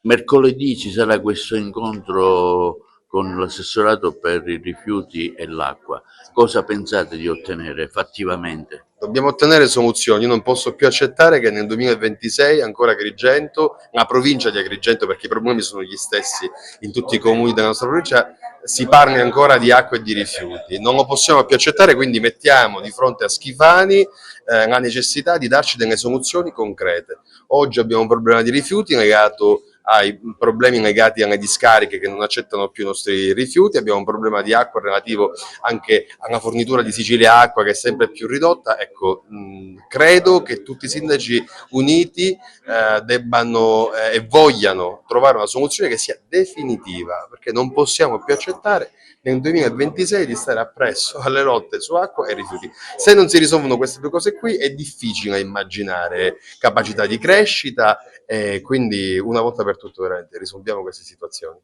Mercoledì ci sarà questo incontro con l'assessorato per i rifiuti e l'acqua. Cosa pensate di ottenere fattivamente? Dobbiamo ottenere soluzioni. Io non posso più accettare che nel 2026 ancora Agrigento, la provincia di Agrigento, perché i problemi sono gli stessi in tutti i comuni della nostra provincia, si parli ancora di acqua e di rifiuti. Non lo possiamo più accettare, quindi mettiamo di fronte a Schifani la necessità di darci delle soluzioni concrete. Oggi abbiamo un problema di rifiuti legato ai problemi legati alle discariche che non accettano più i nostri rifiuti, abbiamo un problema di acqua relativo anche alla fornitura di Sicilia Acqua che è sempre più ridotta. Ecco, credo che tutti i sindaci uniti debbano e vogliano trovare una soluzione che sia definitiva, perché non possiamo più accettare nel 2026 di stare appresso alle lotte su acqua e rifiuti. Se non si risolvono queste due cose qui è difficile immaginare capacità di crescita e quindi una volta per tutte veramente risolviamo queste situazioni.